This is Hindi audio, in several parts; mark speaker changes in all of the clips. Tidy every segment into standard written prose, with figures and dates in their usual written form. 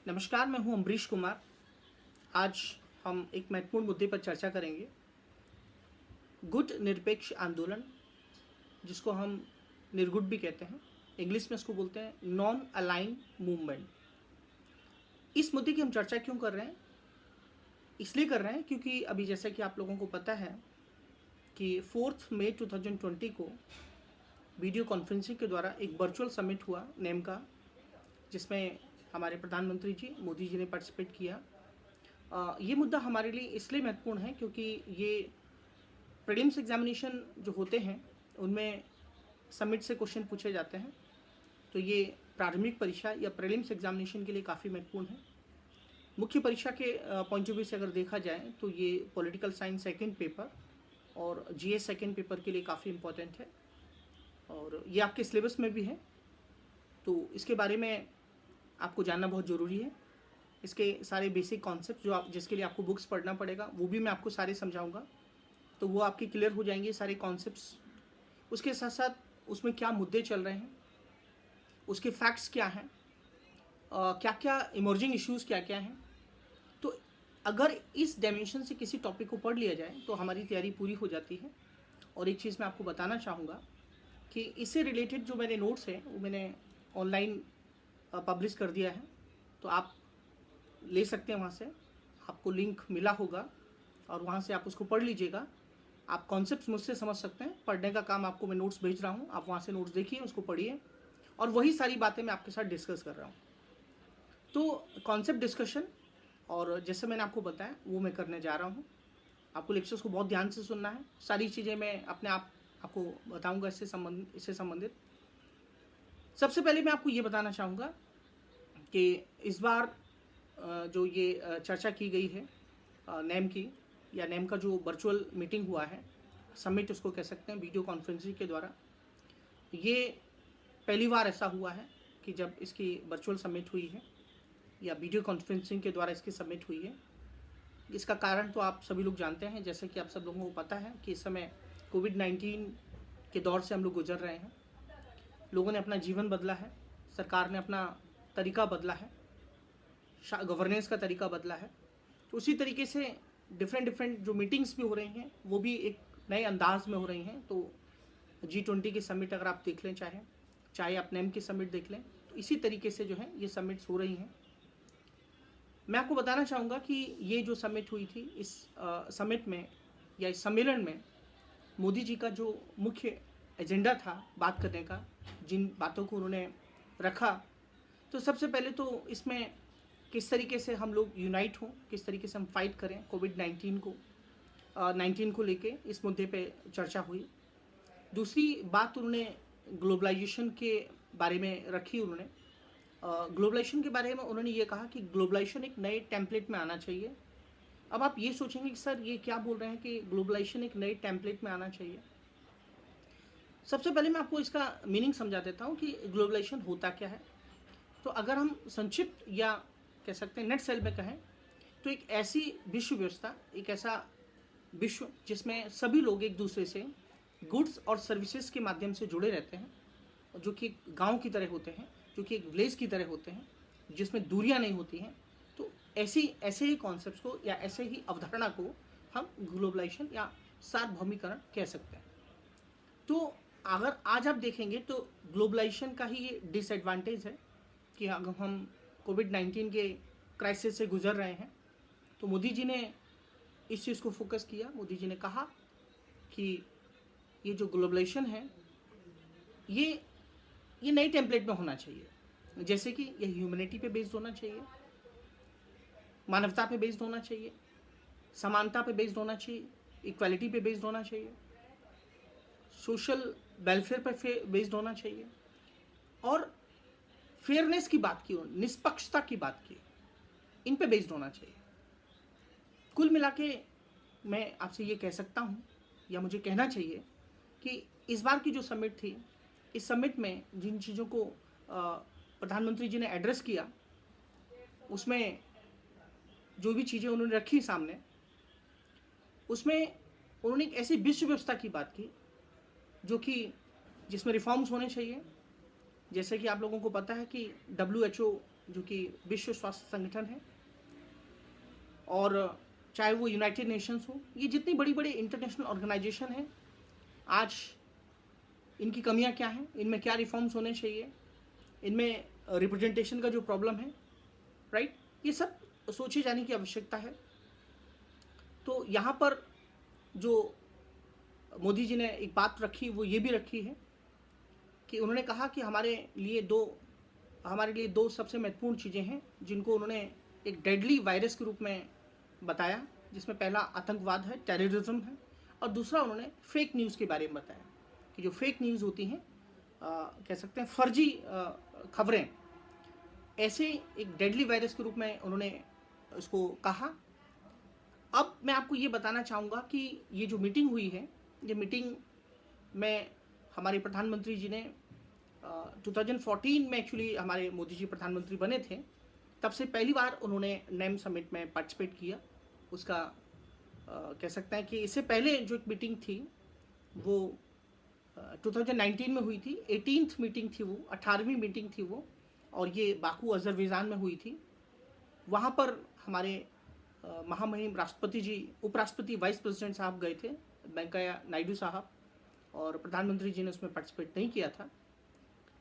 Speaker 1: नमस्कार, मैं हूं अम्बरीश कुमार। आज हम एक महत्वपूर्ण मुद्दे पर चर्चा करेंगे। गुट निरपेक्ष आंदोलन, जिसको हम निर्गुट भी कहते हैं, इंग्लिश में इसको बोलते हैं नॉन अलाइन मूवमेंट। इस मुद्दे की हम चर्चा क्यों कर रहे हैं? इसलिए कर रहे हैं क्योंकि अभी जैसा कि आप लोगों को पता है कि 4 मई 2020 को वीडियो कॉन्फ्रेंसिंग के द्वारा एक वर्चुअल समिट हुआ नेम का, जिसमें हमारे प्रधानमंत्री जी मोदी जी ने पार्टिसिपेट किया। ये मुद्दा हमारे लिए इसलिए महत्वपूर्ण है क्योंकि ये प्रीलिम्स एग्जामिनेशन जो होते हैं उनमें समिट से क्वेश्चन पूछे जाते हैं। तो ये प्रारंभिक परीक्षा या प्रीलिम्स एग्जामिनेशन के लिए काफ़ी महत्वपूर्ण है। मुख्य परीक्षा के पॉइंट ऑफ व्यू से अगर देखा जाए तो ये पॉलिटिकल साइंस सेकेंड पेपर और जीएस सेकेंड पेपर के लिए काफ़ी इम्पोर्टेंट है और ये आपके सिलेबस में भी है। तो इसके बारे में आपको जानना बहुत ज़रूरी है। इसके सारे बेसिक कॉन्सेप्ट जो आप जिसके लिए आपको बुक्स पढ़ना पड़ेगा वो भी मैं आपको सारे समझाऊंगा, तो वो आपके क्लियर हो जाएंगे सारे कॉन्सेप्ट्स। उसके साथ साथ उसमें क्या मुद्दे चल रहे हैं, उसके फैक्ट्स क्या हैं, क्या क्या इमर्जिंग इश्यूज़ क्या क्या हैं। तो अगर इस डायमेंशन से किसी टॉपिक को पढ़ लिया जाए तो हमारी तैयारी पूरी हो जाती है। और एक चीज़ मैं आपको बताना चाहूँगा कि इससे रिलेटेड जो मेरे नोट्स हैं वो मैंने ऑनलाइन पब्लिश कर दिया है, तो आप ले सकते हैं वहाँ से। आपको लिंक मिला होगा और वहाँ से आप उसको पढ़ लीजिएगा। आप कॉन्सेप्ट्स मुझसे समझ सकते हैं। पढ़ने का काम आपको मैं नोट्स भेज रहा हूँ, आप वहाँ से नोट्स देखिए, उसको पढ़िए और वही सारी बातें मैं आपके साथ डिस्कस कर रहा हूँ। तो कॉन्सेप्ट डिस्कशन और जैसे मैंने आपको बताया वो मैं करने जा रहा हूँ। आपको लेक्चर्स को बहुत ध्यान से सुनना है। सारी चीज़ें मैं अपने आपको बताऊँगा इससे संबंधित। सबसे पहले मैं आपको ये बताना चाहूँगा कि इस बार जो ये चर्चा की गई है नेम की, या नेम का जो वर्चुअल मीटिंग हुआ है, समिट उसको कह सकते हैं, वीडियो कॉन्फ्रेंसिंग के द्वारा, ये पहली बार ऐसा हुआ है कि जब इसकी वर्चुअल समिट हुई है या वीडियो कॉन्फ्रेंसिंग के द्वारा इसकी समिट हुई है। इसका कारण तो आप सभी लोग जानते हैं, जैसे कि आप सब लोगों को पता है कि इस समय कोविड-19 के दौर से हम लोग गुजर रहे हैं। लोगों ने अपना जीवन बदला है, सरकार ने अपना तरीका बदला है, गवर्नेंस का तरीका बदला है। तो उसी तरीके से डिफरेंट जो मीटिंग्स भी हो रही हैं वो भी एक नए अंदाज में हो रही हैं। तो G20 की समिट अगर आप देख लें, चाहे आप नेम की समिट देख लें, तो इसी तरीके से जो है ये समिट्स हो रही हैं। मैं आपको बताना चाहूँगा कि ये जो समिट हुई थी, इस समिट में या इस सम्मेलन में मोदी जी का जो मुख्य एजेंडा था बात करने का, जिन बातों को उन्होंने रखा, तो सबसे पहले तो इसमें किस तरीके से हम लोग यूनाइट हों, किस तरीके से हम फाइट करें कोविड-19 को लेके, इस मुद्दे पे चर्चा हुई। दूसरी बात उन्होंने ग्लोबलाइजेशन के बारे में रखी। उन्होंने ग्लोबलाइजेशन के बारे में उन्होंने ये कहा कि ग्लोबलाइजेशन एक नए टेम्पलेट में आना चाहिए। अब आप ये सोचेंगे कि सर ये क्या बोल रहे हैं कि ग्लोबलाइजेशन एक नए टेम्पलेट में आना चाहिए। सबसे पहले मैं आपको इसका मीनिंग समझा देता हूँ कि ग्लोबलाइजेशन होता क्या है। तो अगर हम संक्षिप्त या कह सकते हैं नेट सेल में कहें तो एक ऐसी विश्व व्यवस्था, एक ऐसा विश्व जिसमें सभी लोग एक दूसरे से गुड्स और सर्विसेज के माध्यम से जुड़े रहते हैं, जो कि एक गाँव की तरह होते हैं, जो कि एक विलेज की तरह होते हैं, जिसमें दूरियां नहीं होती हैं। तो ऐसे ही कॉन्सेप्ट को या ऐसे ही अवधारणा को हम ग्लोबलाइजेशन या सार्वभौमिकरण कह सकते हैं। तो अगर आज आप देखेंगे तो ग्लोबलाइजेशन का ही ये डिसएडवांटेज है कि अगर हम कोविड-19 के क्राइसिस से गुजर रहे हैं, तो मोदी जी ने इस चीज़ को फोकस किया। मोदी जी ने कहा कि ये जो ग्लोबलाइजेशन है ये नई टेम्पलेट में होना चाहिए, जैसे कि ये ह्यूमैनिटी पे बेस्ड होना चाहिए, मानवता पे बेस्ड होना चाहिए, समानता पे बेस्ड होना चाहिए, इक्वालिटी पे बेस्ड होना चाहिए, सोशल वेलफेयर पे बेस्ड होना चाहिए और फेयरनेस की बात की, निष्पक्षता की बात की, इन पे बेस्ड होना चाहिए। कुल मिला के मैं आपसे ये कह सकता हूँ या मुझे कहना चाहिए कि इस बार की जो समिट थी, इस समिट में जिन चीज़ों को प्रधानमंत्री जी ने एड्रेस किया, उसमें जो भी चीज़ें उन्होंने रखी सामने, उसमें उन्होंने एक ऐसी विश्व व्यवस्था की बात की जो कि जिसमें रिफॉर्म्स होने चाहिए। जैसे कि आप लोगों को पता है कि WHO जो कि विश्व स्वास्थ्य संगठन है, और चाहे वो यूनाइटेड नेशंस हो, ये जितनी बड़ी बड़ी इंटरनेशनल ऑर्गेनाइजेशन हैं, आज इनकी कमियां क्या हैं, इनमें क्या रिफॉर्म्स होने चाहिए, इनमें रिप्रेजेंटेशन का जो प्रॉब्लम है, राइट, ये सब सोचे जाने की आवश्यकता है। तो यहाँ पर जो मोदी जी ने एक बात रखी वो ये भी रखी है कि उन्होंने कहा कि हमारे लिए दो सबसे महत्वपूर्ण चीज़ें हैं जिनको उन्होंने एक डेडली वायरस के रूप में बताया, जिसमें पहला आतंकवाद है, टेररिज्म है, और दूसरा उन्होंने फेक न्यूज़ के बारे में बताया कि जो फेक न्यूज़ होती हैं, कह सकते हैं फर्जी खबरें, ऐसे एक डेडली वायरस के रूप में उन्होंने इसको कहा। अब मैं आपको ये बताना चाहूँगा कि ये जो मीटिंग हुई है, ये मीटिंग में हमारे प्रधानमंत्री जी ने 2014 में एक्चुअली हमारे मोदी जी प्रधानमंत्री बने थे, तब से पहली बार उन्होंने नेम समिट में पार्टिसिपेट किया। उसका कह सकते हैं कि इससे पहले जो एक मीटिंग थी वो 2019 में हुई थी, 18th मीटिंग थी वो, 18वीं मीटिंग थी वो, और ये बाकू अजरबैजान में हुई थी। वहाँ पर हमारे महामहिम राष्ट्रपति जी, उपराष्ट्रपति, वाइस प्रेसिडेंट साहब गए थे, वेंकैया नायडू साहब, और प्रधानमंत्री जी ने उसमें पार्टिसिपेट नहीं किया था।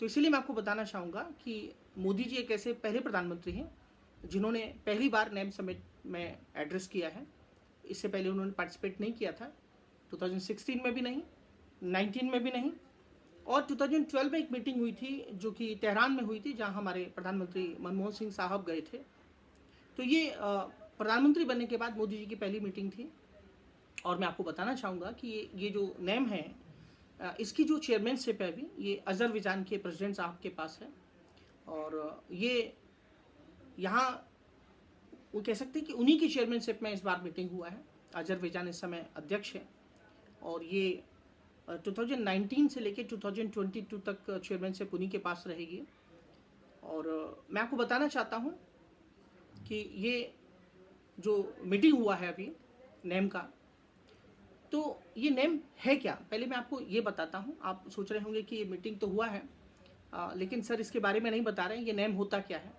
Speaker 1: तो इसीलिए मैं आपको बताना चाहूँगा कि मोदी जी एक ऐसे पहले प्रधानमंत्री हैं जिन्होंने पहली बार नेम समिट में एड्रेस किया है। इससे पहले उन्होंने पार्टिसिपेट नहीं किया था, 2016 में भी नहीं, 19 में भी नहीं, और 2012 में एक मीटिंग हुई थी जो कि तेहरान में हुई थी, जहाँ हमारे प्रधानमंत्री मनमोहन सिंह साहब गए थे। तो ये प्रधानमंत्री बनने के बाद मोदी जी की पहली मीटिंग थी। और मैं आपको बताना चाहूँगा कि ये जो नेम है, इसकी जो चेयरमैनशिप है अभी, ये अजरबैजान के प्रेसिडेंट साहब के पास है, और ये यहाँ वो कह सकते हैं कि उन्हीं की चेयरमैनशिप में इस बार मीटिंग हुआ है। अजरबैजान इस समय अध्यक्ष है, और ये 2019 से लेकर 2022 तक चेयरमैनशिप उन्हीं के पास रहेगी। और मैं आपको बताना चाहता हूँ कि ये जो मीटिंग हुआ है अभी नेम का, तो ये नेम है क्या, पहले मैं आपको ये बताता हूँ। आप सोच रहे होंगे कि ये मीटिंग तो हुआ है, लेकिन सर इसके बारे में नहीं बता रहे हैं, ये नेम होता क्या है।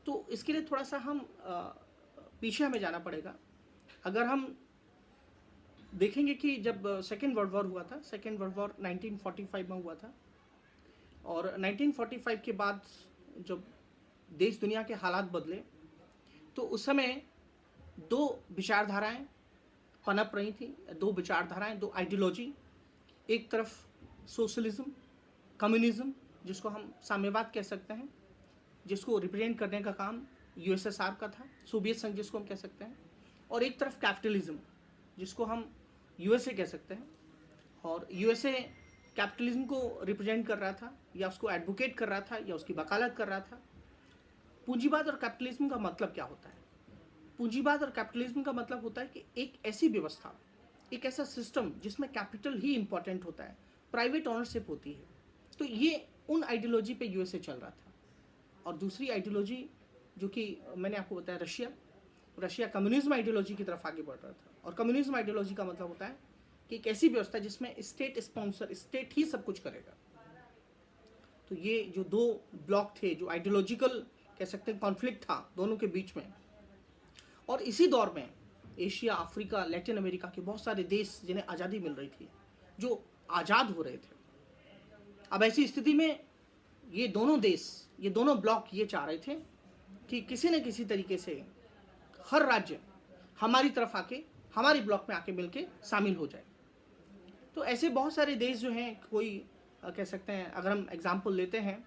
Speaker 1: तो इसके लिए थोड़ा सा हम पीछे हमें जाना पड़ेगा। अगर हम देखेंगे कि जब सेकेंड वर्ल्ड वॉर हुआ था, सेकेंड वर्ल्ड वॉर 1945 में हुआ था, और 1945 के बाद जब देश दुनिया के हालात बदले, तो उस समय दो विचारधाराएं पनप रही थी, दो विचारधाराएं, दो आइडियोलॉजी। एक तरफ सोशलिज्म, कम्युनिज्म, जिसको हम साम्यवाद कह सकते हैं, जिसको रिप्रेजेंट करने का काम यूएसएसआर का था, सोवियत संघ जिसको हम कह सकते हैं, और एक तरफ कैपिटलिज्म, जिसको हम यूएसए कह सकते हैं। और यूएसए कैपिटलिज्म को रिप्रेजेंट कर रहा था, या उसको एडवोकेट कर रहा था, या उसकी वकालत कर रहा था। पूंजीवाद और कैपिटलिज्म का मतलब क्या होता है? पूंजीवाद और कैपिटलिज्म का मतलब होता है कि एक ऐसी व्यवस्था, एक ऐसा सिस्टम जिसमें कैपिटल ही इंपॉर्टेंट होता है, प्राइवेट ओनरशिप होती है। तो ये उन आइडियोलॉजी पे यूएसए चल रहा था। और दूसरी आइडियोलॉजी जो कि मैंने आपको बताया, रशिया कम्युनिज्म आइडियोलॉजी की तरफ आगे बढ़ रहा था। और कम्युनिज्म आइडियोलॉजी का मतलब होता है कि एक ऐसी व्यवस्था जिसमें स्टेट स्पॉन्सर, स्टेट ही सब कुछ करेगा। तो ये जो दो ब्लॉक थे, जो आइडियोलॉजिकल कह सकते हैं कॉन्फ्लिक्ट था दोनों के बीच में, और इसी दौर में एशिया, अफ्रीका, लैटिन अमेरिका के बहुत सारे देश जिन्हें आज़ादी मिल रही थी, जो आज़ाद हो रहे थे। अब ऐसी स्थिति में ये दोनों देश, ये दोनों ब्लॉक ये चाह रहे थे कि किसी न किसी तरीके से हर राज्य हमारी तरफ आके, हमारी ब्लॉक में आके मिलके शामिल हो जाए। तो ऐसे बहुत सारे देश जो हैं, कोई कह सकते हैं, अगर हम एग्जाम्पल लेते हैं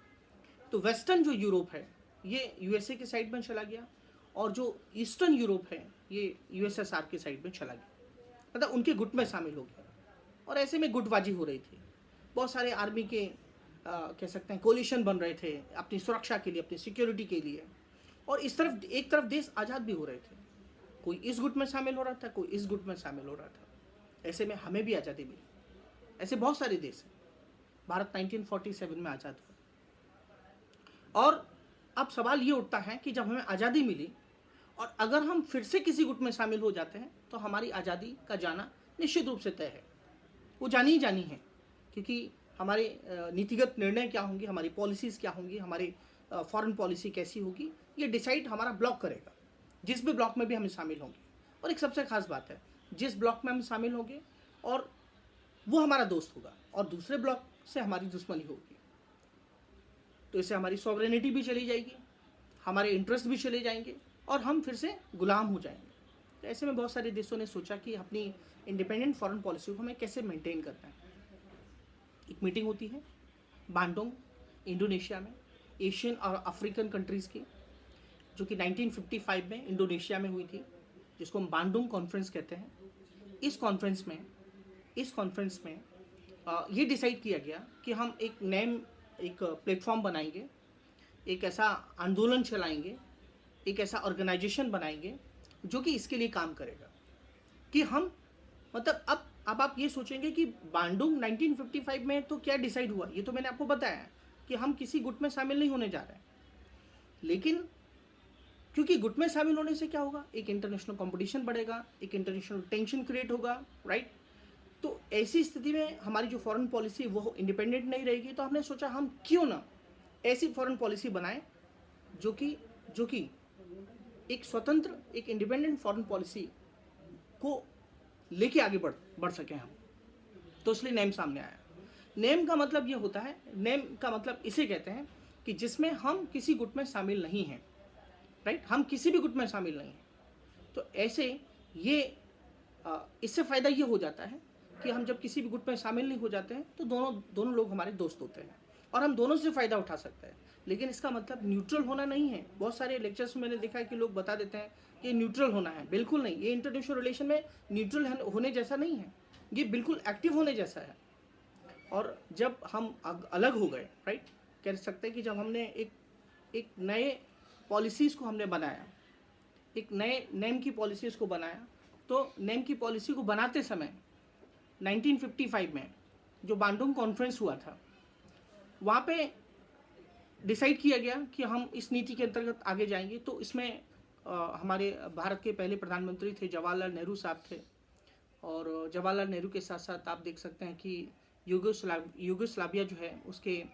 Speaker 1: तो वेस्टर्न जो यूरोप है ये यूएसए के साइड में चला गया, और जो ईस्टर्न यूरोप है ये यूएसएसआर के साइड में चला गया, मतलब उनके गुट में शामिल हो गया। और ऐसे में गुटबाजी हो रही थी, बहुत सारे आर्मी के कह सकते हैं कोलिशन बन रहे थे अपनी सुरक्षा के लिए, अपनी सिक्योरिटी के लिए। और इस तरफ एक तरफ देश आज़ाद भी हो रहे थे, कोई इस गुट में शामिल हो रहा था, कोई इस गुट में शामिल हो रहा था। ऐसे में हमें भी आज़ादी मिली। ऐसे बहुत सारे देश हैं। भारत 1947 में आज़ाद हुआ। और अब सवाल ये उठता है कि जब हमें आज़ादी मिली और अगर हम फिर से किसी गुट में शामिल हो जाते हैं तो हमारी आज़ादी का जाना निश्चित रूप से तय है, वो जानी ही जानी है। क्योंकि हमारे नीतिगत निर्णय क्या होंगे, हमारी पॉलिसीज़ क्या होंगी, हमारे फॉरेन पॉलिसी कैसी होगी, ये डिसाइड हमारा ब्लॉक करेगा, जिस भी ब्लॉक में भी हम शामिल होंगे। और एक सबसे खास बात है, जिस ब्लॉक में हम शामिल होंगे और वो हमारा दोस्त होगा और दूसरे ब्लॉक से हमारी दुश्मनी होगी, तो इससे हमारी सॉवरेनिटी भी चली जाएगी, हमारे इंटरेस्ट भी चले जाएंगे और हम फिर से गुलाम हो जाएंगे। तो ऐसे में बहुत सारे देशों ने सोचा कि अपनी इंडिपेंडेंट फॉरेन पॉलिसी को हमें कैसे मेंटेन करना है। एक मीटिंग होती है बांडोंग, इंडोनेशिया में, एशियन और अफ्रीकन कंट्रीज़ की, जो कि 1955 में इंडोनेशिया में हुई थी, जिसको हम बांडोंग कॉन्फ्रेंस कहते हैं। इस कॉन्फ्रेंस में ये डिसाइड किया गया कि हम एक प्लेटफॉर्म बनाएंगे, एक ऐसा आंदोलन चलाएंगे, एक ऐसा ऑर्गेनाइजेशन बनाएंगे जो कि इसके लिए काम करेगा कि हम मतलब अब आप ये सोचेंगे कि बांडुंग 1955 में तो क्या डिसाइड हुआ, ये तो मैंने आपको बताया कि हम किसी गुट में शामिल नहीं होने जा रहे हैं। लेकिन क्योंकि गुट में शामिल होने से क्या होगा, एक इंटरनेशनल कंपटीशन बढ़ेगा, एक इंटरनेशनल टेंशन क्रिएट होगा, राइट। तो ऐसी स्थिति में हमारी जो फॉरेन पॉलिसी वो इंडिपेंडेंट नहीं रहेगी। तो हमने सोचा हम क्यों ना ऐसी फॉरेन पॉलिसी बनाएं जो कि एक स्वतंत्र, एक इंडिपेंडेंट फॉरेन पॉलिसी को लेके आगे बढ़ सकें हम। तो इसलिए नेम सामने आया। नेम का मतलब ये होता है, नेम का मतलब इसे कहते हैं कि जिसमें हम किसी गुट में शामिल नहीं हैं, राइट, हम किसी भी गुट में शामिल नहीं हैं। तो ऐसे ये इससे फ़ायदा ये हो जाता है कि हम जब किसी भी गुट में शामिल नहीं हो जाते हैं तो दोनों लोग हमारे दोस्त होते हैं और हम दोनों से फ़ायदा उठा सकते हैं। लेकिन इसका मतलब न्यूट्रल होना नहीं है। बहुत सारे लेक्चर्स में मैंने देखा है कि लोग बता देते हैं कि न्यूट्रल होना है, बिल्कुल नहीं। ये इंटरनेशनल रिलेशन में न्यूट्रल होने जैसा नहीं है, ये बिल्कुल एक्टिव होने जैसा है। और जब हम अलग हो गए, राइट, कह सकते हैं कि जब हमने एक नए पॉलिसीज़ को हमने बनाया, एक नए नेम की पॉलिसीज़ को बनाया, तो नेम की पॉलिसी को बनाते समय 1955 में जो बांडुंग कॉन्फ्रेंस हुआ था, वहाँ पे डिसाइड किया गया कि हम इस नीति के अंतर्गत आगे जाएंगे। तो इसमें हमारे भारत के पहले प्रधानमंत्री थे जवाहरलाल नेहरू साहब थे, और जवाहरलाल नेहरू के साथ साथ आप देख सकते हैं कि यूगोस्लाविया जो है उसके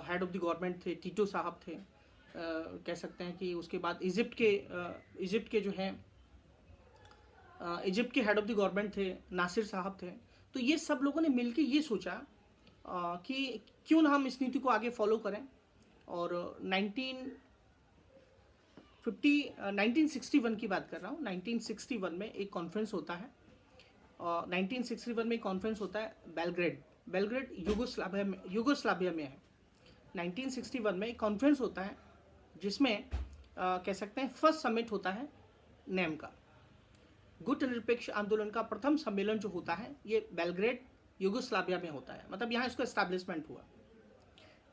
Speaker 1: हेड ऑफ द गवर्नमेंट थे टीटो साहब थे। कह सकते हैं कि उसके बाद इजिप्ट के जो हैं इजिप्ट के हेड ऑफ द गवर्नमेंट थे नासिर साहब थे। तो ये सब लोगों ने मिलकर ये सोचा कि क्यों ना हम इस नीति को आगे फॉलो करें। और 1961 की बात कर रहा हूँ, 1961 में एक कॉन्फ्रेंस होता है। 1961 में एक कॉन्फ्रेंस होता है बेलग्रेड यूगोस्लाविया में है। 1961 में एक कॉन्फ्रेंस होता है जिसमें कह सकते हैं फर्स्ट समिट होता है नेम का। गुट निरपेक्ष आंदोलन का प्रथम सम्मेलन जो होता है ये बेलग्रेड यूगोस्लाविया में होता है, मतलब यहाँ इसका एस्टैब्लिशमेंट हुआ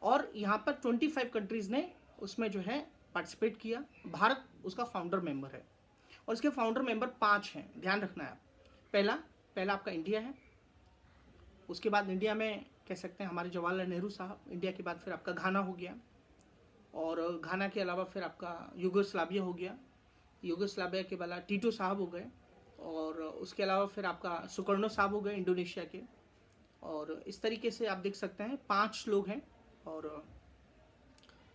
Speaker 1: और यहाँ पर 25 कंट्रीज़ ने उसमें जो है पार्टिसिपेट किया। भारत उसका फाउंडर मेंबर है और इसके फाउंडर मेंबर 5 हैं, ध्यान रखना है आप। पहला आपका इंडिया है, उसके बाद इंडिया में कह सकते हैं हमारे जवाहरलाल नेहरू साहब। इंडिया के बाद फिर आपका घाना हो गया, और घाना के अलावा फिर आपका यूगोस्लाविया हो गया। यूगोस्लाविया के बाद टीटो साहब हो गए, और उसके अलावा फिर आपका सुकर्णो साहब हो गए इंडोनेशिया के। और इस तरीके से आप देख सकते हैं 5 लोग हैं, और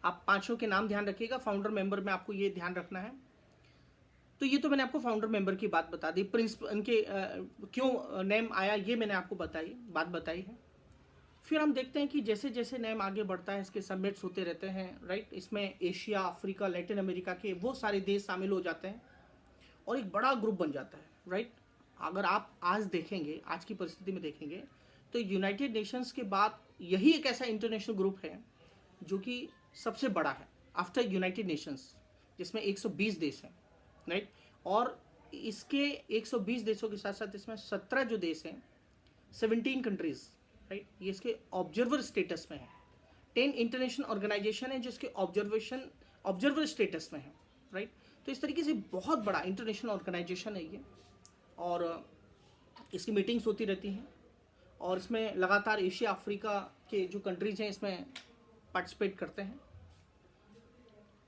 Speaker 1: आप 5 के नाम ध्यान रखिएगा। फाउंडर मेंबर में आपको ये ध्यान रखना है। तो ये तो मैंने आपको फाउंडर मेंबर की बात बता दी, प्रिंसिपल इनके क्यों नेम आया ये मैंने आपको बात बताई है। फिर हम देखते हैं कि जैसे जैसे नेम आगे बढ़ता है इसके समिट्स होते रहते हैं, राइट। इसमें एशिया, अफ्रीका, लैटिन अमेरिका के वो सारे देश शामिल हो जाते हैं और एक बड़ा ग्रुप बन जाता है, राइट। अगर आप आज देखेंगे, आज की परिस्थिति में देखेंगे, तो यूनाइटेड नेशंस के बाद यही एक ऐसा इंटरनेशनल ग्रुप है जो कि सबसे बड़ा है आफ्टर यूनाइटेड नेशंस, जिसमें 120 देश हैं, राइट। और इसके 120 देशों के साथ साथ इसमें 17 जो देश हैं, 17 कंट्रीज़, राइट, ये इसके ऑब्जर्वर स्टेटस में है। 10 इंटरनेशनल ऑर्गेनाइजेशन है जिसके ऑब्जर्वर स्टेटस में है, राइट। तो इस तरीके से बहुत बड़ा इंटरनेशनल ऑर्गेनाइजेशन है ये, और इसकी मीटिंग्स होती रहती हैं, और इसमें लगातार एशिया, अफ्रीका के जो कंट्रीज हैं इसमें पार्टिसिपेट करते हैं।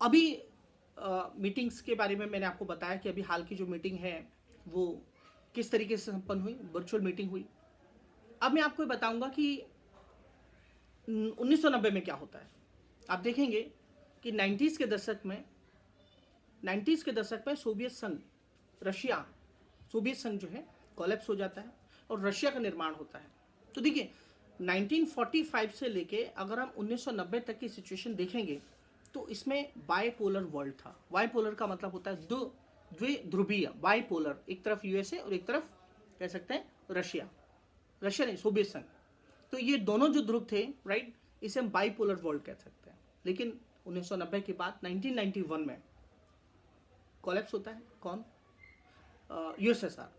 Speaker 1: अभी मीटिंग्स के बारे में मैंने आपको बताया कि अभी हाल की जो मीटिंग है वो किस तरीके से संपन्न हुई, वर्चुअल मीटिंग हुई। अब मैं आपको बताऊंगा कि 1990 में क्या होता है। आप देखेंगे कि 90s के दशक में सोवियत संघ, रशिया, सोवियत संघ जो है कोलैप्स हो जाता है और रशिया का निर्माण होता है। तो देखिए 1945 से लेके अगर हम 1990 तक की सिचुएशन देखेंगे तो इसमें बायपोलर वर्ल्ड था। बायपोलर का मतलब होता है द्विध्रुवीय, बायपोलर, एक तरफ यूएसए और एक तरफ कह सकते हैं रशिया नहीं, सोवियत संघ। तो ये दोनों जो ध्रुव थे, राइट, इसे हम बाइपोलर वर्ल्ड कह सकते हैं। लेकिन 1990 के बाद 1991 में कोलैप्स होता है। कौन? यूएसएसआर।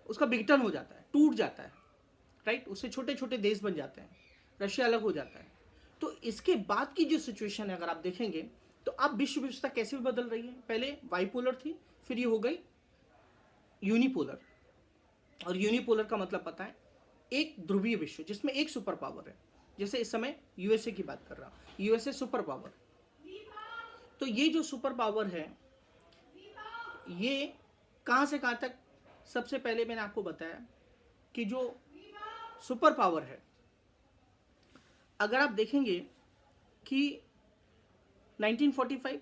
Speaker 1: उसका विघटन हो जाता है, टूट जाता है, राइट। उससे छोटे छोटे देश बन जाते हैं, रशिया अलग हो जाता है। तो इसके बाद की जो सिचुएशन है अगर आप देखेंगे तो अब विश्व व्यवस्था कैसे बदल रही है। पहले बाइपोलर थी, फिर ये हो गई यूनिपोलर। और यूनिपोलर का मतलब पता है, एक ध्रुवीय विश्व जिसमें एक सुपर पावर है। जैसे इस समय यूएसए की बात कर रहा हूं, यूएसए सुपर पावर। तो ये जो सुपर पावर है ये कहां से कहां तक, सबसे पहले मैंने आपको बताया कि जो सुपर पावर है, अगर आप देखेंगे कि 1945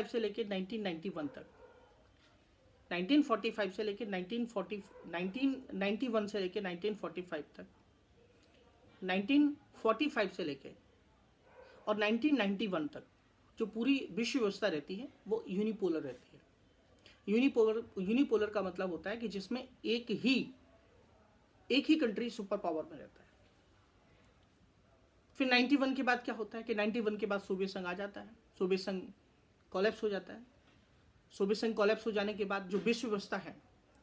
Speaker 1: से लेकर 1991 तक, 1945 से लेकर 1991 से लेकर 1945 तक, 1945 से लेकर और 1991 तक जो पूरी विश्व व्यवस्था रहती है वो यूनिपोलर रहती है। यूनिपोलर का मतलब होता है कि जिसमें एक ही कंट्री सुपर पावर में रहता है। फिर 91 के बाद क्या होता है कि 91 के बाद सोवियत संघ आ जाता है, सोवियत संघ कोलैप्स हो जाता है। सोवियत संघ कोलैप्स हो जाने के बाद जो विश्व व्यवस्था है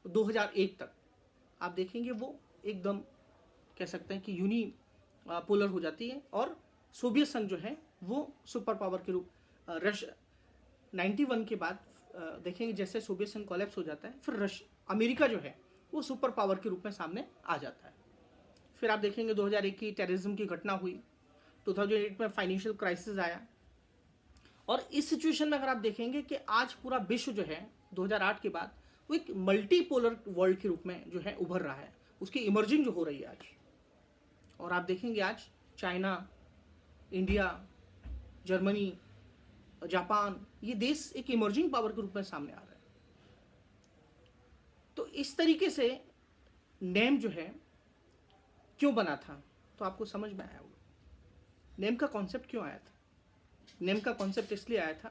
Speaker 1: 2001 तक आप देखेंगे वो एकदम कह सकते हैं कि यूनिपोलर हो जाती है और सोवियत संघ जो है वो सुपर पावर के रूप 91 के बाद देखेंगे जैसे सोवियत संघ कोलैप्स हो जाता है, फिर अमेरिका जो है वो सुपर पावर के रूप में सामने आ जाता है। फिर आप देखेंगे 2001 की टेररिज्म की घटना हुई, 2008 में फाइनेंशियल क्राइसिस आया। और इस सिचुएशन में अगर आप देखेंगे कि आज पूरा विश्व जो है 2008 के बाद वो एक मल्टीपोलर वर्ल्ड के रूप में जो है उभर रहा है, उसकी इमर्जिंग जो हो रही है आज। और आप देखेंगे आज चाइना, इंडिया, जर्मनी, जापान, ये देश एक इमर्जिंग पावर के रूप में सामने आ रहा है। तो इस तरीके से नेम जो है क्यों बना था, तो आपको समझ में आया होगा नेम का कॉन्सेप्ट क्यों आया था। नेम का कॉन्सेप्ट इसलिए आया था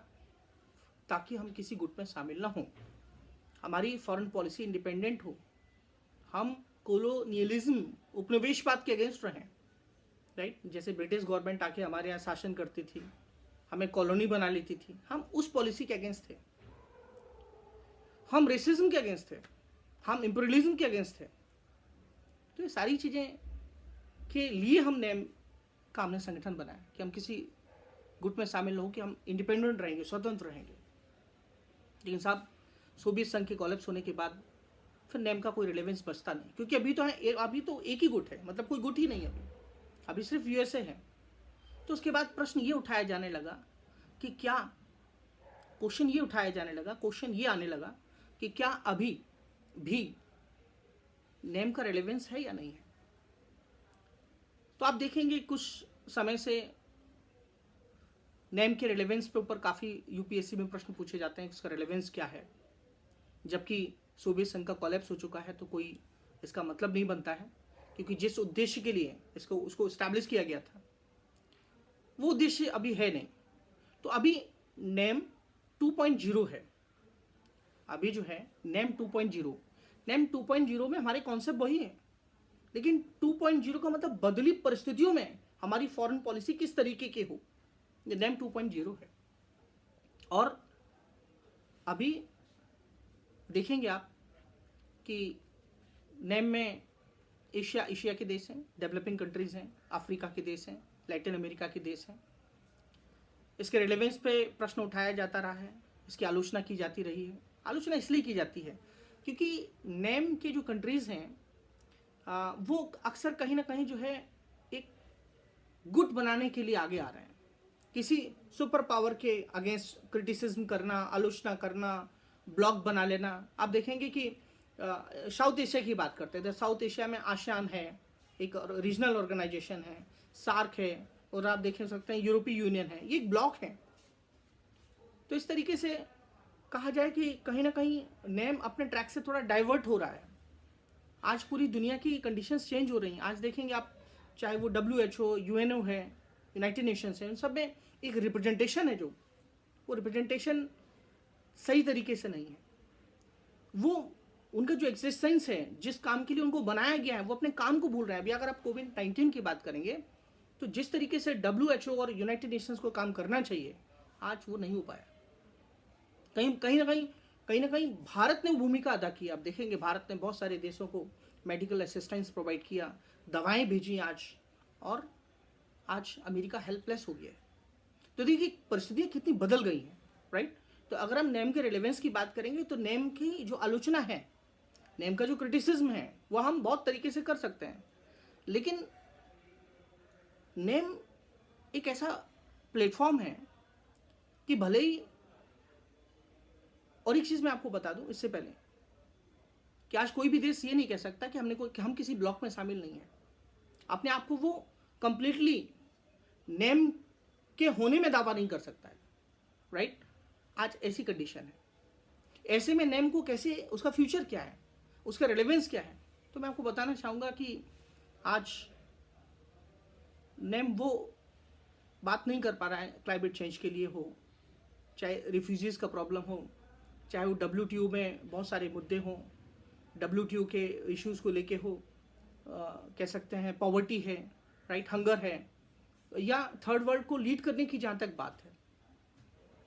Speaker 1: ताकि हम किसी गुट में शामिल ना हों, हमारी फॉरेन पॉलिसी इंडिपेंडेंट हो, हम कोलोनियलिज्म, उपनिवेशवाद के अगेंस्ट रहें, राइट। जैसे ब्रिटिश गवर्नमेंट आके हमारे यहाँ शासन करती थी, हमें कॉलोनी बना लेती थी, हम उस पॉलिसी के अगेंस्ट थे, हम रेसिज्म के अगेंस्ट थे, हम इंपीरियलिज्म के अगेंस्ट थे। तो ये सारी चीज़ें के लिए हम नेम का हमने संगठन बनाया कि हम किसी गुट में शामिल हो, कि हम इंडिपेंडेंट रहेंगे, स्वतंत्र रहेंगे। लेकिन साहब सोवियत संघ के कोलैप्स होने के बाद फिर नेम का कोई रिलेवेंस बचता नहीं, क्योंकि अभी तो एक ही गुट है, मतलब कोई गुट ही नहीं है अभी सिर्फ यूएसए है। तो उसके बाद प्रश्न ये उठाया जाने लगा कि क्या, क्वेश्चन ये आने लगा कि क्या अभी भी नेम का रिलेवेंस है या नहीं है। तो आप देखेंगे कुछ समय से नेम के रिलेवेंस पे ऊपर काफ़ी यूपीएससी में प्रश्न पूछे जाते हैं, इसका रिलेवेंस क्या है। जबकि सोवियत संघ का कोलैप्स हो चुका है तो कोई इसका मतलब नहीं बनता है, क्योंकि जिस उद्देश्य के लिए उसको इस्टेब्लिश किया गया था वो उद्देश्य अभी है नहीं। तो अभी नेम 2.0 है, अभी जो है नेम 2.0 में हमारे कॉन्सेप्ट वही है, लेकिन 2.0 का मतलब बदली परिस्थितियों में हमारी फॉरेन पॉलिसी किस तरीके की हो, ये नेम 2.0 है। और अभी देखेंगे आप कि नेम में एशिया के देश हैं, डेवलपिंग कंट्रीज हैं, अफ्रीका के देश हैं, लैटिन अमेरिका के देश हैं। इसके रिलेवेंस पे प्रश्न उठाया जाता रहा है, इसकी आलोचना की जाती रही है। आलोचना इसलिए की जाती है क्योंकि नेम के जो कंट्रीज़ हैं वो अक्सर कहीं ना कहीं जो है एक गुट बनाने के लिए आगे आ रहे हैं, किसी सुपर पावर के अगेंस्ट क्रिटिसिज्म करना, आलोचना करना, ब्लॉग बना लेना। आप देखेंगे कि साउथ एशिया की बात करते हैं तो साउथ एशिया में आसियान है, एक रीजनल ऑर्गेनाइजेशन है, सार्क है, और आप देख सकते हैं यूरोपीय यूनियन है, ये एक ब्लॉक है। तो इस तरीके से कहा जाए कि कहीं ना कहीं नेम अपने ट्रैक से थोड़ा डाइवर्ट हो रहा है। आज पूरी दुनिया की कंडीशंस चेंज हो रही हैं। आज देखेंगे आप, चाहे वो WHO, UNO है, यूनाइटेड नेशंस है, उन सब में एक रिप्रेजेंटेशन है, जो वो रिप्रेजेंटेशन सही तरीके से नहीं है। वो उनका जो एक्सिस्टेंस है, जिस काम के लिए उनको बनाया गया है, वो अपने काम को भूल रहे हैं। अभी अगर आप कोविड-19 की बात करेंगे तो जिस तरीके से WHO और यूनाइटेड नेशंस को काम करना चाहिए, आज वो नहीं हो पाया। कहीं ना कहीं भारत ने भूमिका अदा की। आप देखेंगे भारत ने बहुत सारे देशों को मेडिकल असिस्टेंस प्रोवाइड किया, दवाएं भेजी आज, और आज अमेरिका हेल्पलेस हो गया है। तो देखिए परिस्थितियाँ कितनी बदल गई हैं, राइट। तो अगर हम नेम के रिलेवेंस की बात करेंगे तो नेम की जो आलोचना है, नेम का जो क्रिटिसिज्म है, वह हम बहुत तरीके से कर सकते हैं। लेकिन नेम एक ऐसा प्लेटफॉर्म है कि भले ही, और एक चीज़ मैं आपको बता दूं इससे पहले, कि आज कोई भी देश ये नहीं कह सकता कि हम किसी ब्लॉक में शामिल नहीं है। अपने आप को वो कंप्लीटली नेम के होने में दावा नहीं कर सकता है, राइट। आज ऐसी कंडीशन है। ऐसे में नेम को कैसे, उसका फ्यूचर क्या है, उसका रिलेवेंस क्या है, तो मैं आपको बताना चाहूँगा कि आज नेम वो बात नहीं कर पा रहा है क्लाइमेट चेंज के लिए हो, चाहे रिफ्यूजीज़ का प्रॉब्लम हो, चाहे वो WTO में बहुत सारे मुद्दे हों, WTO के इश्यूज़ को लेके हो, कह सकते हैं पॉवर्टी है, राइट, हंगर है, या थर्ड वर्ल्ड को लीड करने की जहाँ तक बात है।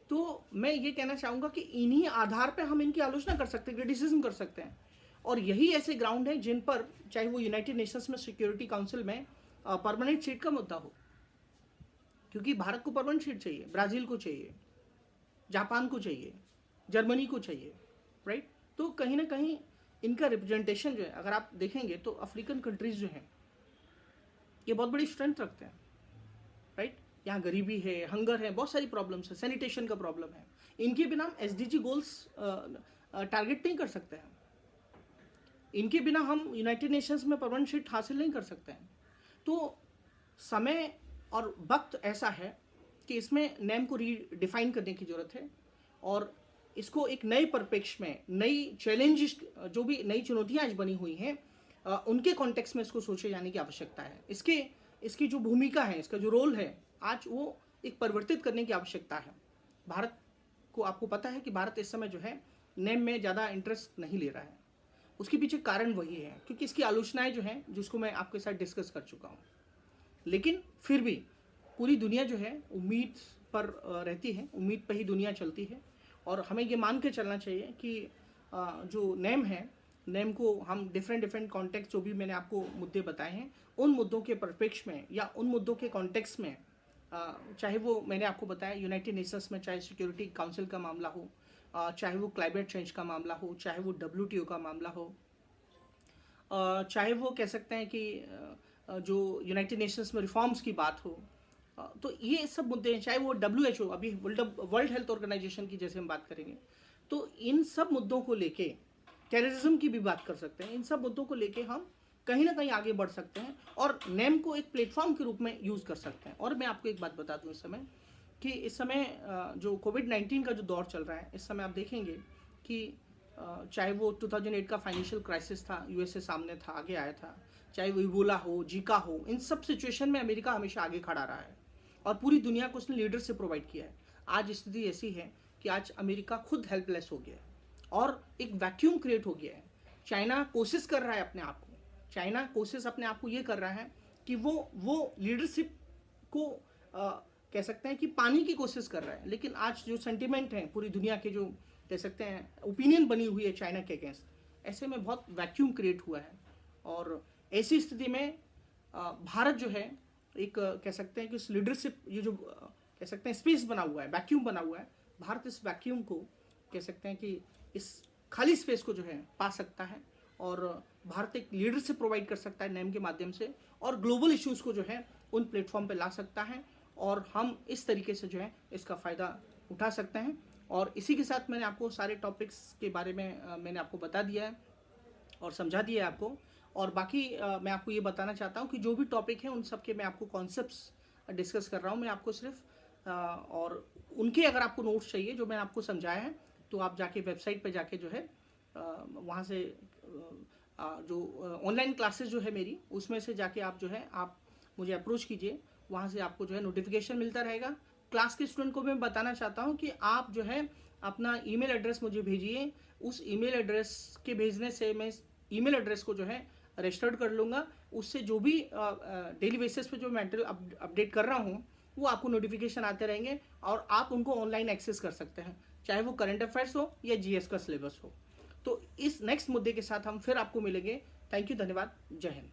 Speaker 1: तो मैं ये कहना चाहूँगा कि इन्हीं आधार पे हम इनकी आलोचना कर सकते हैं, क्रिटिसिज्म कर सकते हैं। और यही ऐसे ग्राउंड हैं जिन पर, चाहे वो यूनाइटेड नेशंस में सिक्योरिटी काउंसिल में परमानेंट सीट का मुद्दा हो, क्योंकि भारत को परमानेंट सीट चाहिए, ब्राज़ील को चाहिए, जापान को चाहिए, जर्मनी को चाहिए, राइट। तो कहीं ना कहीं इनका रिप्रेजेंटेशन जो है, अगर आप देखेंगे तो अफ्रीकन कंट्रीज़ जो हैं ये बहुत बड़ी स्ट्रेंथ रखते हैं, राइट। यहाँ गरीबी है, हंगर है, बहुत सारी प्रॉब्लम्स है, सैनिटेशन का प्रॉब्लम है। इनके बिना हम SDG गोल्स टारगेट नहीं कर सकते हैं। इनके बिना हम यूनाइटेड नेशंस में परमानेंट सीट हासिल नहीं कर सकते हैं। तो समय और वक्त ऐसा है कि इसमें नेम को रीडिफाइन करने की ज़रूरत है, और इसको एक नए परिप्रेक्ष्य में, नई चैलेंजेस, जो भी नई चुनौतियाँ आज बनी हुई हैं, उनके कॉन्टेक्स्ट में इसको सोचे जाने की आवश्यकता है। इसकी जो भूमिका है, इसका जो रोल है, आज वो एक परिवर्तित करने की आवश्यकता है। भारत को, आपको पता है कि भारत इस समय जो है नेम में ज़्यादा इंटरेस्ट नहीं ले रहा है। उसके पीछे कारण वही है, क्योंकि इसकी आलोचनाएं जो हैं, जिसको मैं आपके साथ डिस्कस कर चुका हूँ। लेकिन फिर भी पूरी दुनिया जो है उम्मीद पर रहती है, उम्मीद पर ही दुनिया चलती है। और हमें ये मान के चलना चाहिए कि जो नेम है, नेम को हम डिफरेंट कॉन्टेक्स्ट, जो भी मैंने आपको मुद्दे बताए हैं, उन मुद्दों के परिप्रेक्ष्य में या उन मुद्दों के कॉन्टेक्स्ट में, चाहे वो मैंने आपको बताया यूनाइटेड नेशंस में, चाहे सिक्योरिटी काउंसिल का मामला हो, चाहे वो क्लाइमेट चेंज का मामला हो, चाहे वो WTO का मामला हो, चाहे वो कह सकते हैं कि जो यूनाइटेड नेशंस में रिफॉर्म्स की बात हो, तो ये सब मुद्दे हैं। चाहे वो WHO, अभी वर्ल्ड हेल्थ ऑर्गेनाइजेशन की जैसे हम बात करेंगे, तो इन सब मुद्दों को लेके, टेररिज्म की भी बात कर सकते हैं, इन सब मुद्दों को लेके हम कहीं ना कहीं आगे बढ़ सकते हैं और नेम को एक प्लेटफॉर्म के रूप में यूज़ कर सकते हैं। और मैं आपको एक बात बता दूं इस समय, कि इस समय जो कोविड-19 का जो दौर चल रहा है, इस समय आप देखेंगे कि चाहे वो 2008 का फाइनेंशियल क्राइसिस था, USA सामने था, आगे आया था, चाहे वो इबोला हो, जीका हो, इन सब सिचुएशन में अमेरिका हमेशा आगे खड़ा रहा है और पूरी दुनिया को उसने लीडरशिप प्रोवाइड किया है। आज स्थिति ऐसी है कि आज अमेरिका खुद हेल्पलेस हो गया है और एक वैक्यूम क्रिएट हो गया है। चाइना कोशिश कर रहा है अपने आप को, चाइना कोशिश अपने आप को ये कर रहा है कि वो लीडरशिप को कह सकते हैं कि पाने की कोशिश कर रहा है। लेकिन आज जो सेंटिमेंट है पूरी दुनिया के, जो कह सकते हैं ओपिनियन बनी हुई है चाइना के अगेंस्ट, ऐसे में बहुत वैक्यूम क्रिएट हुआ है। और ऐसी स्थिति में भारत जो है एक कह सकते हैं कि इस लीडरशिप, ये जो कह सकते हैं स्पेस बना हुआ है, वैक्यूम बना हुआ है, भारत इस वैक्यूम को कह सकते हैं कि इस खाली स्पेस को जो है पा सकता है और भारत एक लीडरशिप प्रोवाइड कर सकता है नेम के माध्यम से और ग्लोबल इश्यूज़ को जो है उन प्लेटफॉर्म पे ला सकता है और हम इस तरीके से जो है इसका फ़ायदा उठा सकते हैं। और इसी के साथ मैंने आपको सारे टॉपिक्स के बारे में मैंने आपको बता दिया है और समझा दिया है आपको। और बाकी मैं आपको ये बताना चाहता हूँ कि जो भी टॉपिक है उन सब के मैं आपको कॉन्सेप्ट्स डिस्कस कर रहा हूँ मैं आपको सिर्फ, और उनके अगर आपको नोट्स चाहिए जो मैंने आपको समझाया है तो आप जाके वेबसाइट पे जाके जो है वहाँ से जो ऑनलाइन क्लासेस जो है मेरी उसमें से जाके आप जो है आप मुझे अप्रोच कीजिए, वहाँ से आपको जो है नोटिफिकेशन मिलता रहेगा। क्लास के स्टूडेंट को मैं बताना चाहता हूँ कि आप जो है अपना ईमेल एड्रेस मुझे भेजिए, उस ईमेल एड्रेस के भेजने से मैं ईमेल एड्रेस को जो है रजिस्टर्ड कर लूँगा, उससे जो भी डेली बेसिस पे जो मटेरियल अपडेट कर रहा हूँ वो आपको नोटिफिकेशन आते रहेंगे और आप उनको ऑनलाइन एक्सेस कर सकते हैं, चाहे वो करंट अफेयर्स हो या जीएस का सिलेबस हो। तो इस नेक्स्ट मुद्दे के साथ हम फिर आपको मिलेंगे। थैंक यू, धन्यवाद, जय हिंद।